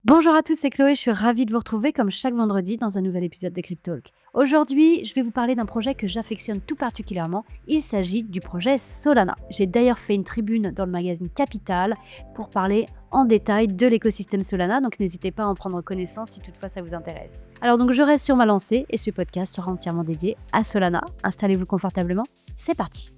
Bonjour à tous, c'est Chloé, je suis ravie de vous retrouver comme chaque vendredi dans un nouvel épisode de Cryptalk. Aujourd'hui, je vais vous parler d'un projet que j'affectionne tout particulièrement. Il s'agit du projet Solana. J'ai d'ailleurs fait une tribune dans le magazine Capital pour parler en détail de l'écosystème Solana, donc n'hésitez pas à en prendre connaissance si toutefois ça vous intéresse. Alors donc je reste sur ma lancée et ce podcast sera entièrement dédié à Solana. Installez-vous confortablement, c'est parti.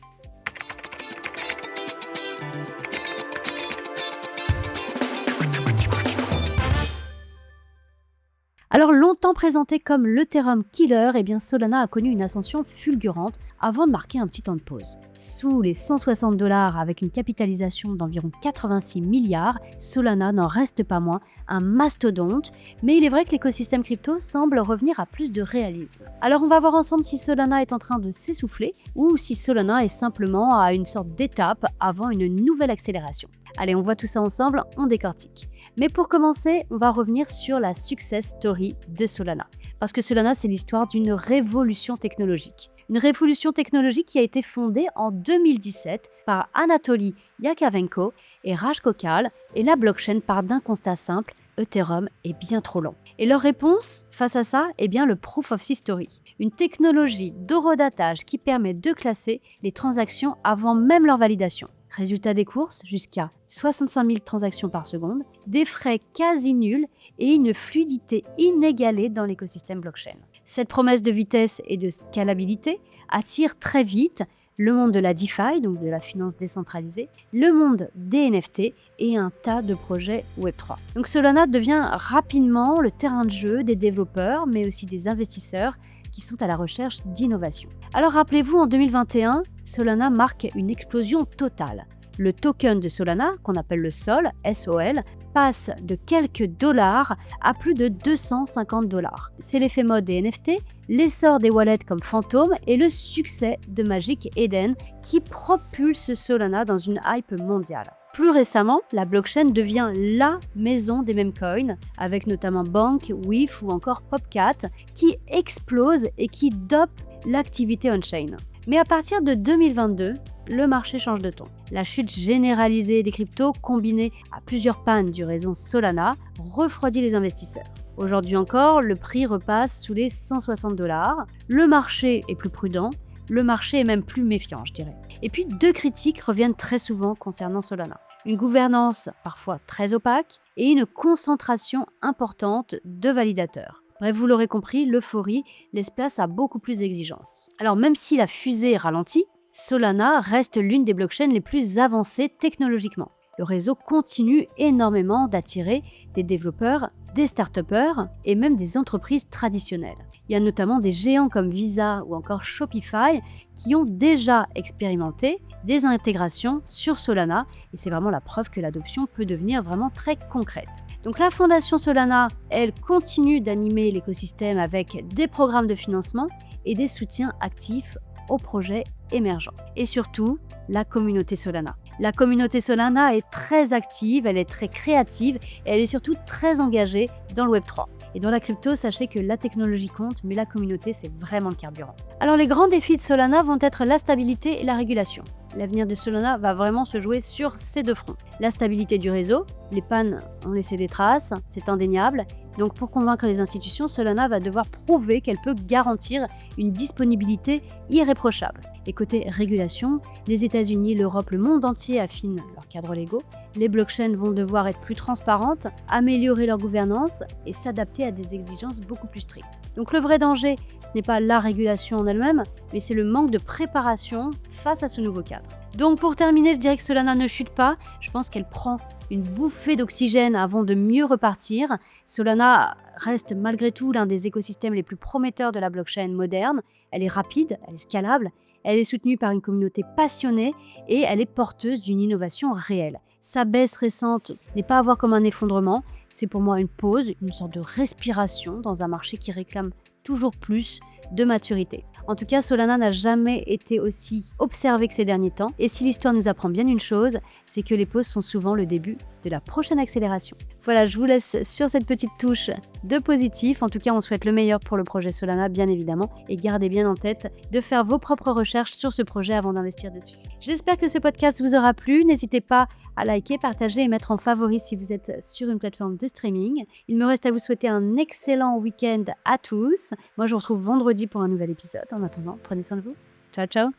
Alors longtemps présenté comme l'Ethereum Killer, Solana a connu une ascension fulgurante avant de marquer un petit temps de pause. Sous les 160 $ avec une capitalisation d'environ 86 milliards, Solana n'en reste pas moins un mastodonte, mais il est vrai que l'écosystème crypto semble revenir à plus de réalisme. Alors on va voir ensemble si Solana est en train de s'essouffler ou si Solana est simplement à une sorte d'étape avant une nouvelle accélération. Allez, on voit tout ça ensemble, on décortique. Mais pour commencer, on va revenir sur la success story de Solana. Parce que Solana, c'est l'histoire d'une révolution technologique. Une révolution technologique qui a été fondée en 2017 par Anatoly Yakovenko et Raj Gokhale, et la blockchain part d'un constat simple: Ethereum est bien trop lent. Et leur réponse face à ça, le Proof of History. Une technologie d'horodatage qui permet de classer les transactions avant même leur validation. Résultat des courses, jusqu'à 65 000 transactions par seconde, des frais quasi nuls et une fluidité inégalée dans l'écosystème blockchain. Cette promesse de vitesse et de scalabilité attire très vite le monde de la DeFi, donc de la finance décentralisée, le monde des NFT et un tas de projets Web3. Donc Solana devient rapidement le terrain de jeu des développeurs, mais aussi des investisseurs qui sont à la recherche d'innovation. Alors rappelez-vous, en 2021, Solana marque une explosion totale. Le token de Solana, qu'on appelle le SOL, S-O-L, passe de quelques dollars à plus de 250 $. C'est l'effet mode des NFT, l'essor des wallets comme Phantom et le succès de Magic Eden qui propulse Solana dans une hype mondiale. Plus récemment, la blockchain devient la maison des memecoins, avec notamment Bank, WIF ou encore Popcat, qui explosent et qui dopent l'activité on-chain. Mais à partir de 2022, le marché change de ton. La chute généralisée des cryptos, combinée à plusieurs pannes du réseau Solana, refroidit les investisseurs. Aujourd'hui encore, le prix repasse sous les 160 $. Le marché est plus prudent. Le marché est même plus méfiant, je dirais. Et puis, deux critiques reviennent très souvent concernant Solana. Une gouvernance parfois très opaque et une concentration importante de validateurs. Bref, vous l'aurez compris, l'euphorie laisse place à beaucoup plus d'exigences. Alors même si la fusée ralentit, Solana reste l'une des blockchains les plus avancées technologiquement. Le réseau continue énormément d'attirer des développeurs, des start-upers et même des entreprises traditionnelles. Il y a notamment des géants comme Visa ou encore Shopify qui ont déjà expérimenté des intégrations sur Solana et c'est vraiment la preuve que l'adoption peut devenir vraiment très concrète. Donc la fondation Solana, elle continue d'animer l'écosystème avec des programmes de financement et des soutiens actifs aux projets émergents. Et surtout, la communauté Solana. La communauté Solana est très active, elle est très créative et elle est surtout très engagée dans le Web3. Et dans la crypto, sachez que la technologie compte, mais la communauté, c'est vraiment le carburant. Alors les grands défis de Solana vont être la stabilité et la régulation. L'avenir de Solana va vraiment se jouer sur ces deux fronts. La stabilité du réseau, les pannes ont laissé des traces, c'est indéniable. Donc pour convaincre les institutions, Solana va devoir prouver qu'elle peut garantir une disponibilité irréprochable. Et côté régulation, les États-Unis, l'Europe, le monde entier affinent leurs cadres légaux. Les blockchains vont devoir être plus transparentes, améliorer leur gouvernance et s'adapter à des exigences beaucoup plus strictes. Donc le vrai danger, ce n'est pas la régulation en elle-même, mais c'est le manque de préparation face à ce nouveau cadre. Donc pour terminer, je dirais que Solana ne chute pas. Je pense qu'elle prend une bouffée d'oxygène avant de mieux repartir. Solana reste malgré tout l'un des écosystèmes les plus prometteurs de la blockchain moderne. Elle est rapide, elle est scalable, elle est soutenue par une communauté passionnée et elle est porteuse d'une innovation réelle. Sa baisse récente n'est pas à voir comme un effondrement, c'est pour moi une pause, une sorte de respiration dans un marché qui réclame toujours plus de maturité. En tout cas, Solana n'a jamais été aussi observé que ces derniers temps. Et si l'histoire nous apprend bien une chose, c'est que les pauses sont souvent le début de la prochaine accélération. Voilà, je vous laisse sur cette petite touche de positif. En tout cas, on souhaite le meilleur pour le projet Solana, bien évidemment. Et gardez bien en tête de faire vos propres recherches sur ce projet avant d'investir dessus. J'espère que ce podcast vous aura plu. N'hésitez pas à liker, partager et mettre en favori si vous êtes sur une plateforme de streaming. Il me reste à vous souhaiter un excellent week-end à tous. Moi, je vous retrouve vendredi pour un nouvel épisode. En attendant, prenez soin de vous. Ciao, ciao.